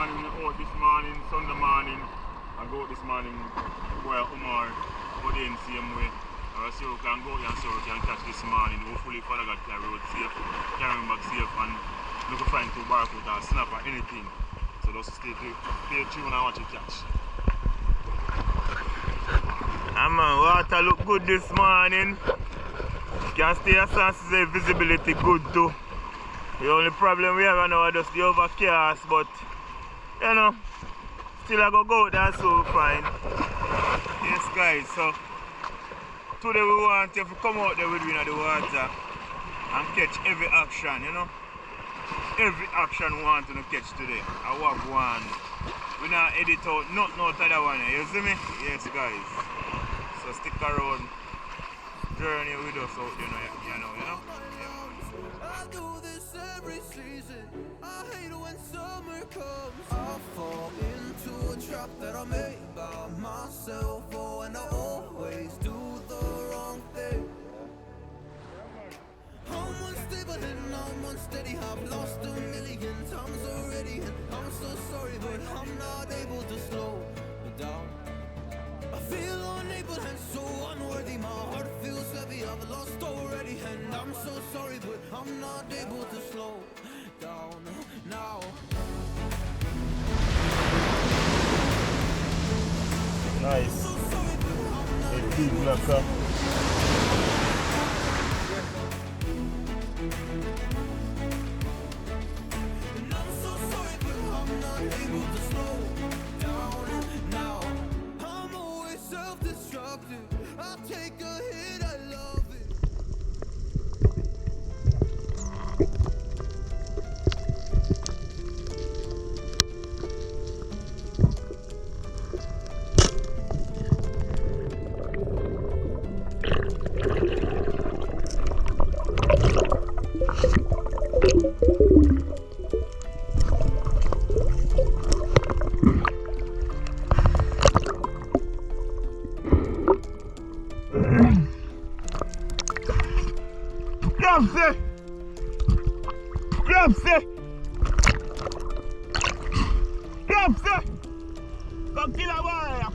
morning, out this morning, Sunday morning. I go out this morning, boy Umar, Odane same way. I see we can go out and see we can catch this morning. Hopefully Father God carry road safe, carry back safe and look to find 2 barracuda, snap or anything. So just stay tuned and watch it catch. Man, water look good this morning. You can stay as fast as the visibility good too. The only problem we have now is just the overcast, but you know, still I go out there so fine. Yes guys, so today we want you to come out there with me in the water and catch every action, you know. Every action we want to catch today. I walk one. We not edit out nothing out of that one, you see me? Yes guys. So stick around, journey with us out, you know. Yeah. I do this every season. I hate it when summer comes. I fall into a trap that I made by myself. Oh, and I always do the wrong thing. I'm unstable and I'm unsteady. I've lost 1,000,000 times already, and I'm so sorry, but I'm not able to slow down. I feel unable and so unworthy. My heart feels heavy. I've lost already, and I'm so sorry, but I'm not able to slow down now. Nice. It feels like up. And I'm so sorry, but I'm not able to slow down now. I'm always self-destructive. I take a hit, I love it. Come kill a warrior.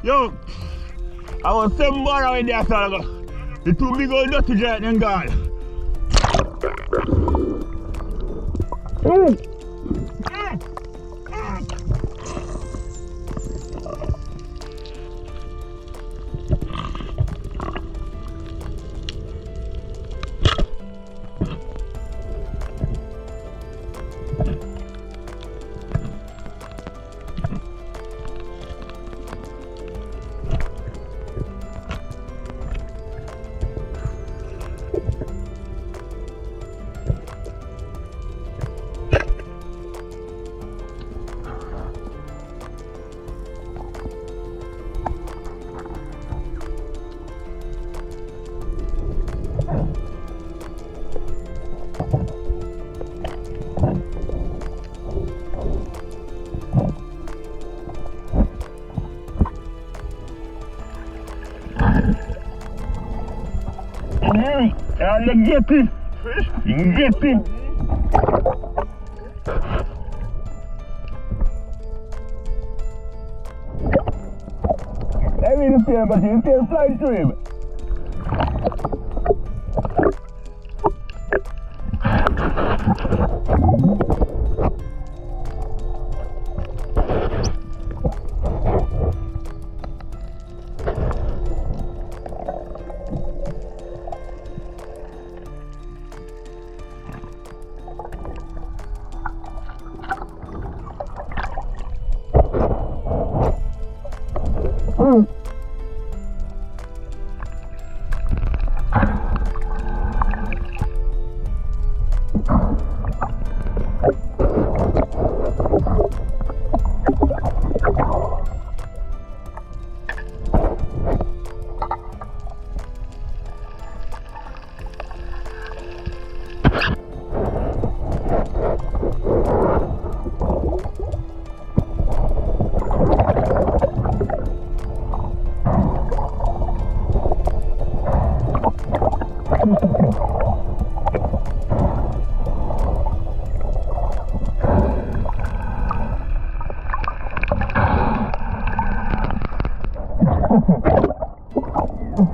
Yo, I was 7 bar in there, so the 2 big old dirty giant and gone. Get it! Get it! I mean, but you still fly through him.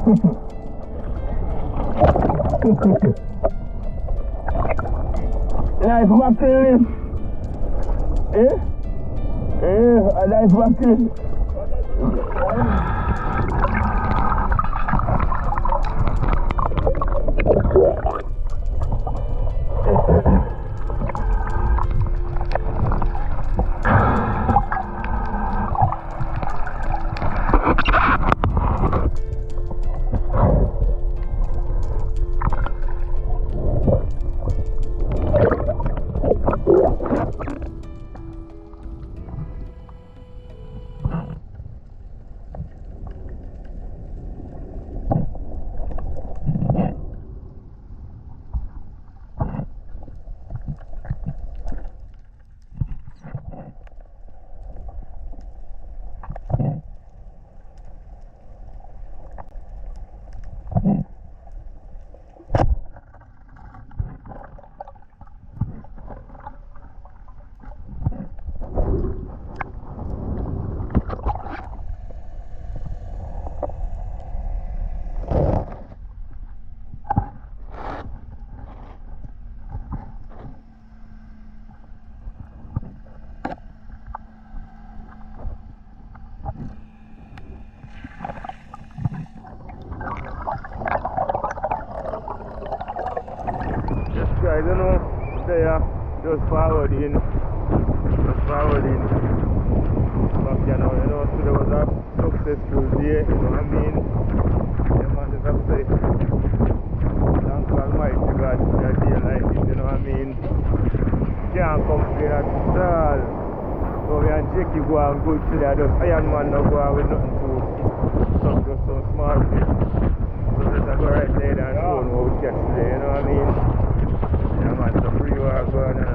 Nice mackerel. Eh? A nice mackerel. I don't know, there, just forward in. But you know, today was a successful day, you know what I mean? The man is upset. Thank Almighty God for a day like this, you know what I mean? Can't complain at all. So we and Jackie go on good today, just Iron Man no go on with nothing to just some small fish. So just go right there and show them what we catch today, you know what I mean? Yeah man, so free work going on.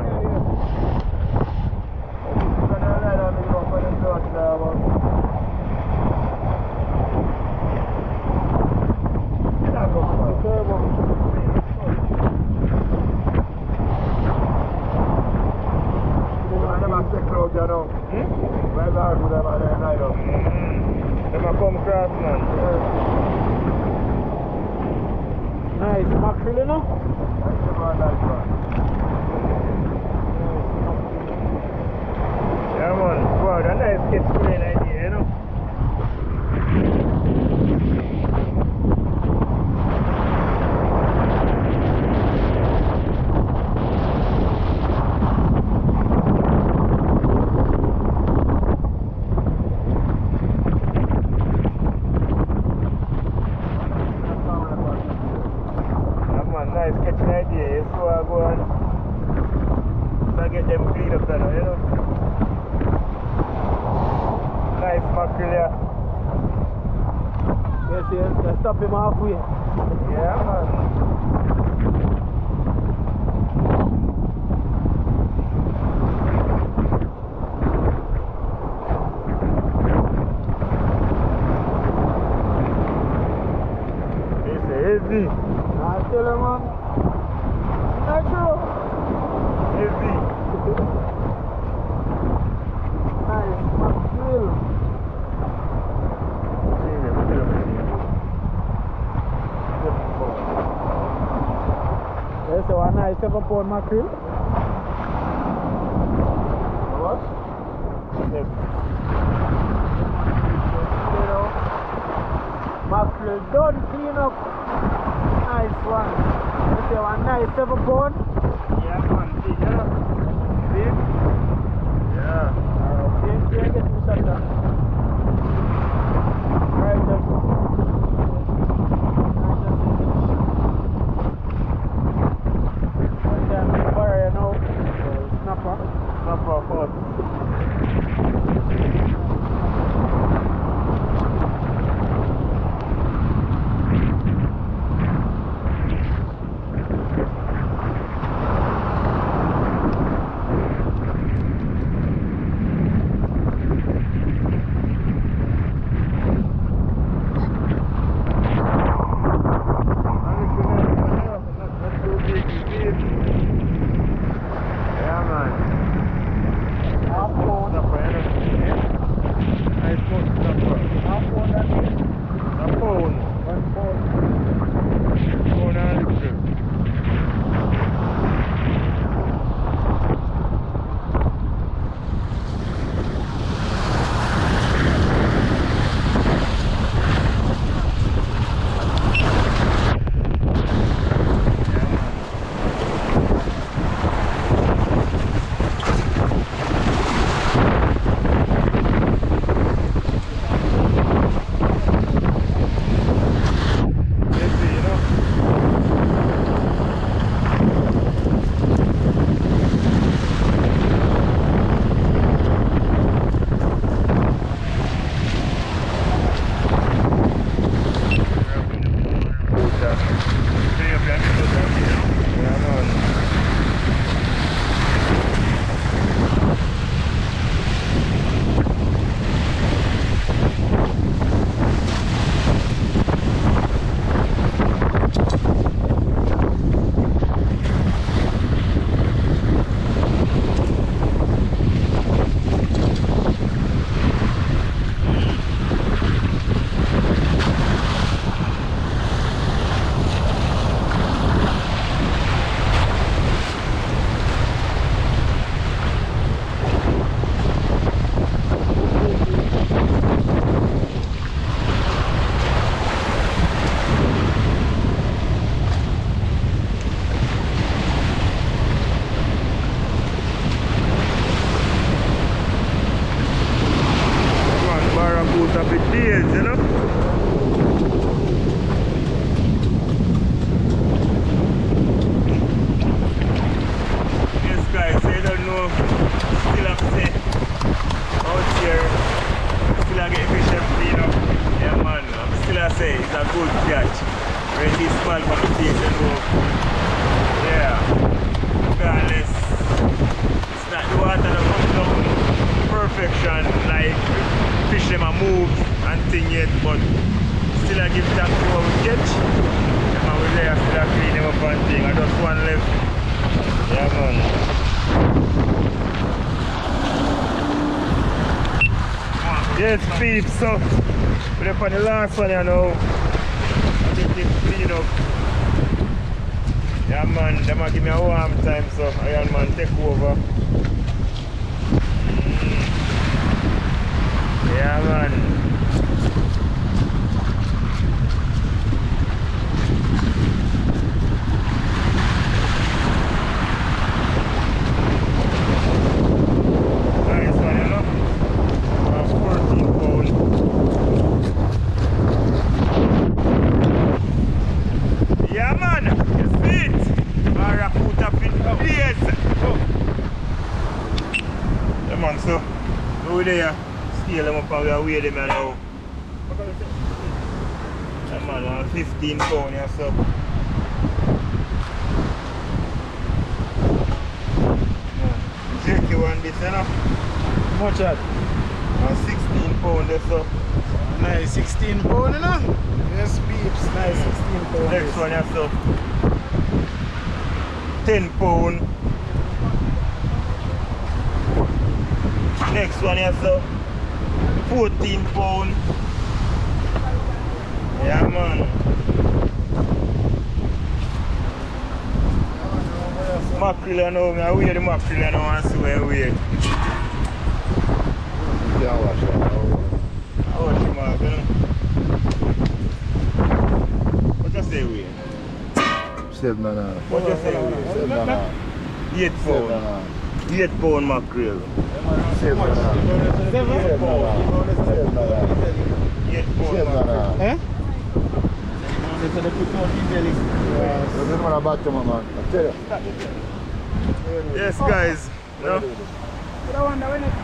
Nice mackerel, you know? Yeah man, wow, that nice catch today idea, you know? Nice catching idea, so I go and get them clean up there, you know. Nice mackerel here. Yes, let's stop him halfway. Yeah, man. It's heavy. I tell him, man. Heavy. Nice mackerel. Yes, so a nice 7-pound mackerel. What? Yes. You know, mackerel done, clean up. Nice one. You see a nice 7-pound? Yeah, man. See, you know? See? Yeah. See, get the shot down. Right, that's one. Snapper first. When this small for the place and go. Yeah. Regardless. It's not the water that comes down perfection like fish them a move and thing yet, but still I give thanks to what we catch. And we there still clean them up and thing. I just one left. Yeah man. Yes peeps, so we're up on the last one you know. I think it's clean up. Yeah man, they might give me a warm time so Iron Man take over. Yeah man. Nice one, you know. That's 14 pounds. Yeah man, you see it? Barracuda fin yes. Yeah man, so over there. Scale them up and we weigh them now. Yeah man, 15 pounds or so. Jerky one this, you know. How much that? 16 pounds or so. Nice 16 pound, you know? Yes, peeps. Nice 16 pound. Next one or so. 10 pounds. Next one or so. 14 pounds. Yeah man. Mackerel I know, I weigh the mackerel I know and see where I weigh. You can't wash that. I watch him out, you know. What you say weigh? 7 and a half. What you say weigh? 7 and a half. 8 pounds. 8 pound mackerel. 7 and a half. 7 7 and a half. 7 and a half. 8 pound 7 and a mackerel. half. Eh? They put out in belly. So this one a bottom up, man. I tell you. Yes guys. No?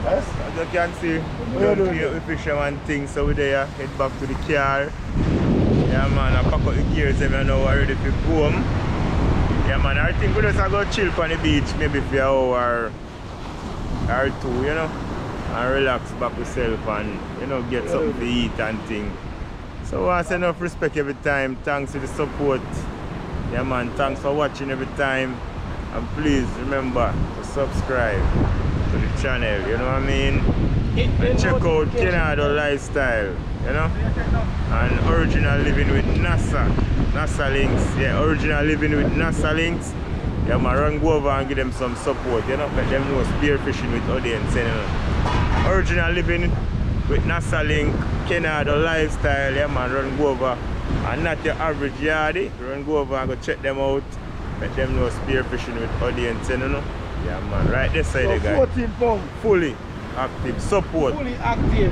Yes? As you can see, we don't clear the fisherman thing, so we're there, head back to the car. Yeah man, I pack up the gears and I know we're ready to go home. Yeah man, I think we just go chill on the beach maybe for an hour or two, you know, and relax back yourself and, you know, get something to eat and thing. So I say enough respect every time, thanks for the support. Yeah man, thanks for watching every time. And please remember to subscribe to the channel, you know what I mean? And check out Canada Lifestyle, you know? And Original Living with NASA links. Yeah, Original Living with NASA links. Yeah man, run go over and give them some support, you know? Let them know Spearfishing with Odane, you know? Original Living with NASA link, Canada Lifestyle, yeah man, run go over. And not your average yardie, run go over and go check them out. Let them know Spearfishing with Audience, you know? Yeah man, right this side So guys. 14 pounds. Fully active, support. Fully active.